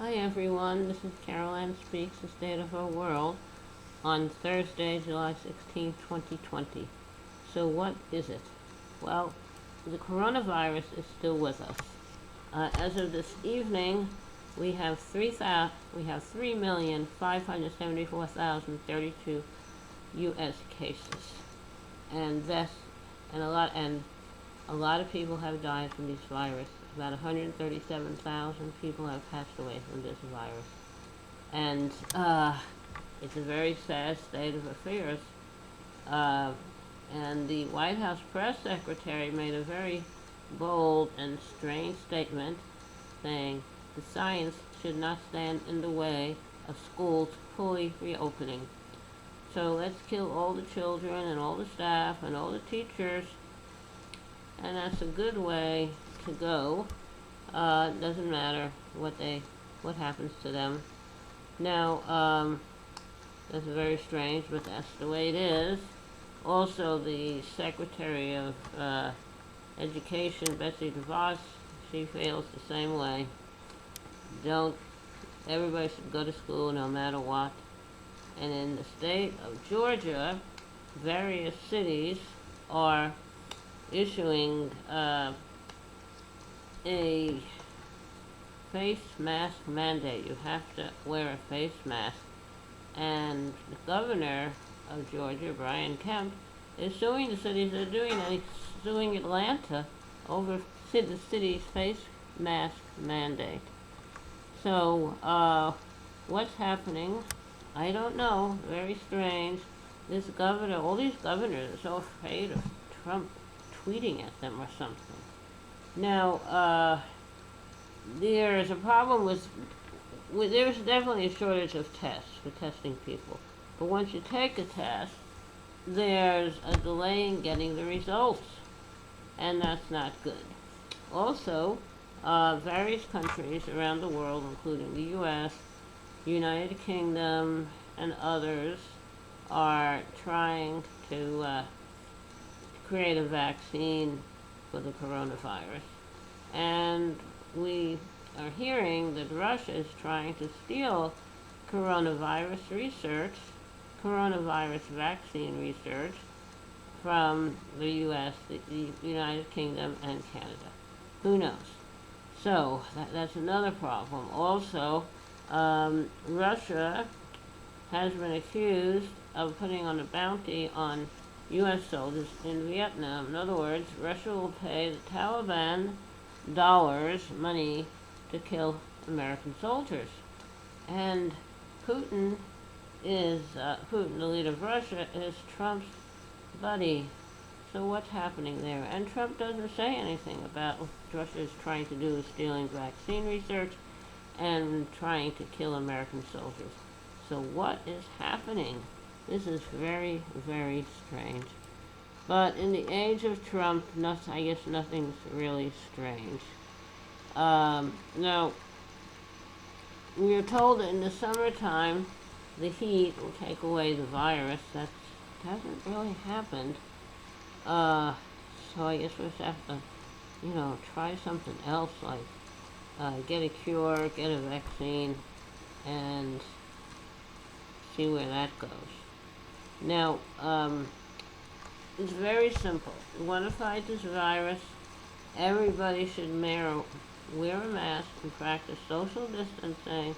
Hi everyone, this is Caroline Speaks, The State of Our World, on Thursday, July 16, 2020. So what is it? Well, the coronavirus is still with us. As of this evening, we have 3,574,032 U.S. cases, and deaths, and a lot of people have died from this virus. About 137,000 people have passed away from this virus. And it's a very sad state of affairs. Uh, and the White House press secretary made a very bold and strange statement saying the science should not stand in the way of schools fully reopening. So let's kill all the children and all the staff and all the teachers, and that's a good way to go. Doesn't matter what happens to them. Now, that's very strange, but that's the way it is. Also, the Secretary of Education, Betsy DeVos, she feels the same way. Everybody should go to school no matter what. And in the state of Georgia, various cities are issuing a face mask mandate. You have to wear a face mask. And the governor of Georgia, Brian Kemp, is suing the cities that are doing that. He's suing Atlanta over the city's face mask mandate. So, what's happening? I don't know. Very strange. This governor, all these governors are so afraid of Trump tweeting at them or something. Now, there's a problem there's definitely a shortage of tests for testing people. But once you take a test, there's a delay in getting the results, and that's not good. Also, various countries around the world, including the U.S., United Kingdom, and others, are trying to create a vaccine for the coronavirus. And we are hearing that Russia is trying to steal coronavirus vaccine research from the U.S., the United Kingdom, and Canada. Who knows? So that's another problem. Also, Russia has been accused of putting on a bounty on U.S. soldiers in Vietnam. In other words, Russia will pay the Taliban money to kill American soldiers. And Putin, the leader of Russia, is Trump's buddy. So what's happening there? And Trump doesn't say anything about what Russia is trying to do, stealing vaccine research and trying to kill American soldiers. So what is happening? This is very, very strange. But in the age of Trump, I guess nothing's really strange. Now, we are told that in the summertime, the heat will take away the virus. That hasn't really happened. So I guess we just have to, try something else, like get a cure, get a vaccine, and see where that goes. Now, it's very simple. You want to fight this virus, everybody should wear a mask and practice social distancing,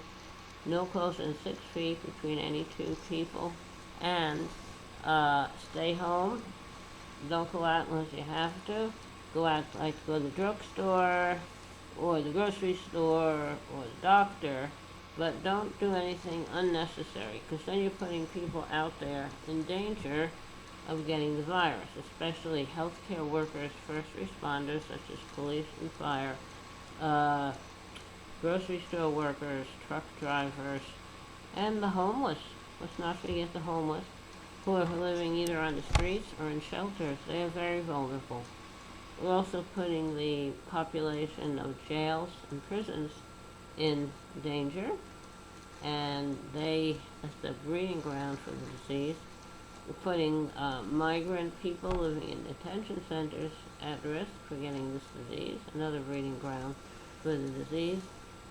no closer than 6 feet between any two people, and stay home. Don't go out unless you have to. Go out, like go to the drugstore, or the grocery store, or the doctor, but don't do anything unnecessary, because then you're putting people out there in danger of getting the virus, especially healthcare workers, first responders such as police and fire, grocery store workers, truck drivers, and the homeless. Let's not forget the homeless, who are living either on the streets or in shelters. They are very vulnerable. We're also putting the population of jails and prisons in danger, and that's the breeding ground for the disease. We're putting migrant people living in detention centers at risk for getting this disease, another breeding ground for the disease.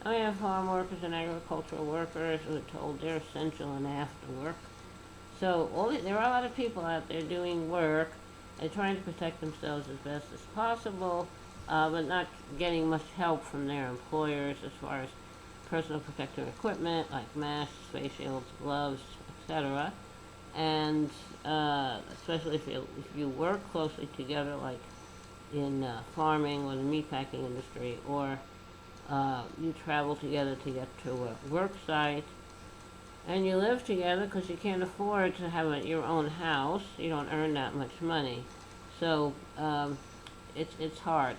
And we have farm workers and agricultural workers who are told they're essential and they have to work. So there are a lot of people out there doing work and trying to protect themselves as best as possible, but not getting much help from their employers as far as personal protective equipment like masks, face shields, gloves, etc. And especially if you work closely together, like in farming or the meatpacking industry, or you travel together to get to a work site, and you live together because you can't afford to have your own house. You don't earn that much money, so it's hard.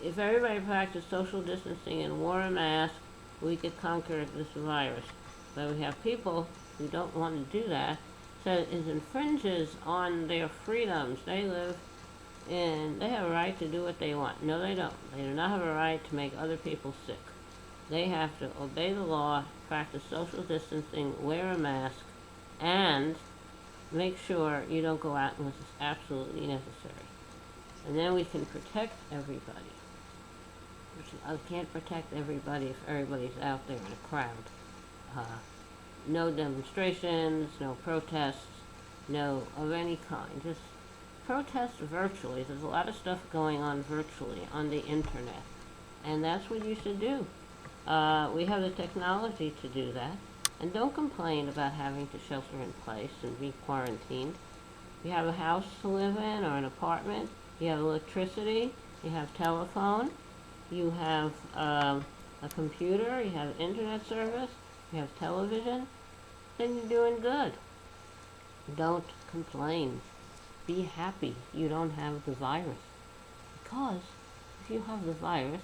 If everybody practiced social distancing and wore a mask, we could conquer this virus. But we have people who don't want to do that, so it infringes on their freedoms. They live and they have a right to do what they want. No, they don't. They do not have a right to make other people sick. They have to obey the law, practice social distancing, wear a mask, and make sure you don't go out unless it's absolutely necessary. And then we can protect everybody. I can't protect everybody if everybody's out there in a crowd. No demonstrations, no protests, no of any kind. Just protest virtually. There's a lot of stuff going on virtually on the internet. And that's what you should do. We have the technology to do that. And don't complain about having to shelter in place and be quarantined. You have a house to live in or an apartment. You have electricity. You have telephone. You have a computer. You have internet service. You have television. Then you're doing good. Don't complain. Be happy you don't have the virus. Because if you have the virus,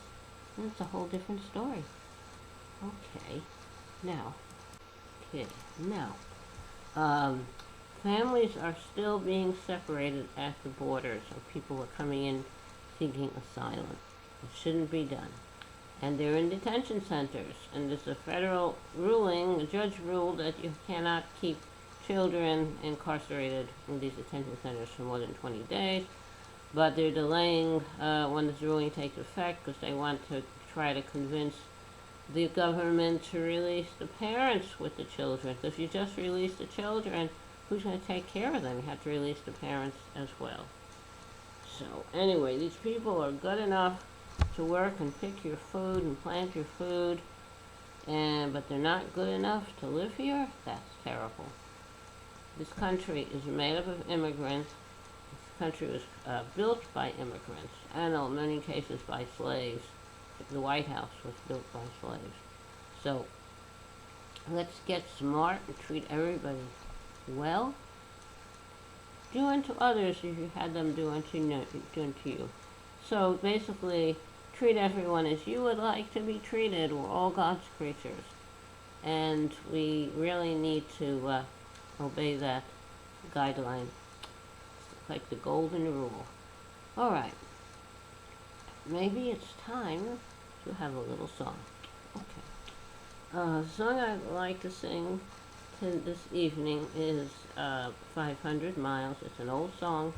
then it's a whole different story. Okay. Now, families are still being separated at the border, so people are coming in seeking asylum. It shouldn't be done. And they're in detention centers, and there's a federal ruling, a judge ruled that you cannot keep children incarcerated in these detention centers for more than 20 days, but they're delaying when this ruling takes effect because they want to try to convince the government to release the parents with the children. Because if you just release the children, who's going to take care of them? You have to release the parents as well. So anyway, these people are good enough to work and pick your food and plant your food, but they're not good enough to live here? That's terrible. This country is made up of immigrants. This country was built by immigrants, and in many cases by slaves. The White House was built by slaves. So let's get smart and treat everybody well. Do unto others if you had them do unto you. So basically, treat everyone as you would like to be treated. We're all God's creatures. And we really need to obey that guideline. It's like the golden rule. All right. Maybe it's time to have a little song. Okay. The song I'd like to sing this evening is 500 Miles. It's an old song.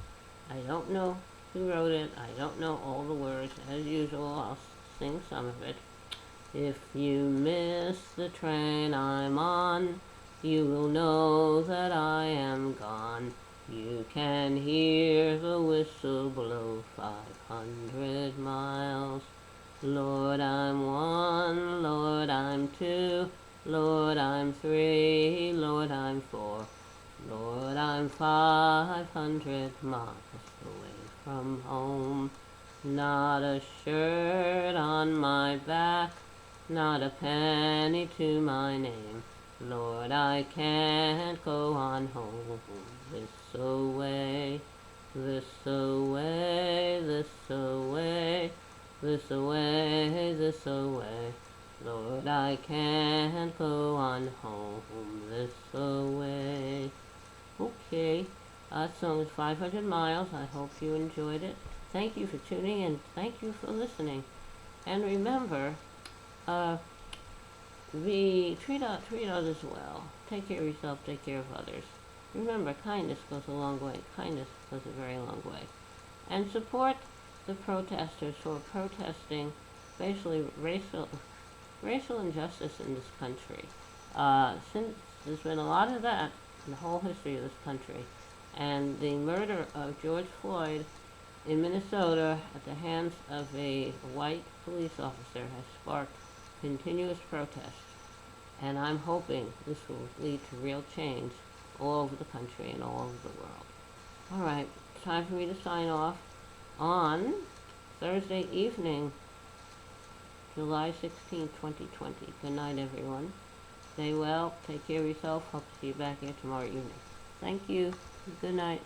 I don't know who wrote it. I don't know all the words. As usual, I'll sing some of it. If you miss the train I'm on, you will know that I am gone. You can hear the whistle blow 500 miles. Lord, I'm one, Lord, I'm two, Lord, I'm three, Lord, I'm four, Lord, I'm 500 miles away from home. Not a shirt on my back, not a penny to my name. Lord, I can't go on home. This away, this away, this away, this away, this away. Lord, I can't go on home this away. Okay, that song is 500 Miles. I hope you enjoyed it. Thank you for tuning in. Thank you for listening. And remember, treat others well. Take care of yourself, take care of others. Remember, kindness goes a long way. Kindness goes a very long way. And support the protesters who are protesting basically racial injustice in this country. Since there's been a lot of that in the whole history of this country, and the murder of George Floyd in Minnesota at the hands of a white police officer has sparked continuous protests, and I'm hoping this will lead to real change all over the country and all over the world. All right, time for me to sign off on Thursday evening, July 16, 2020. Good night, everyone. Stay well, take care of yourself. Hope to see you back here tomorrow evening. Thank you. Good night.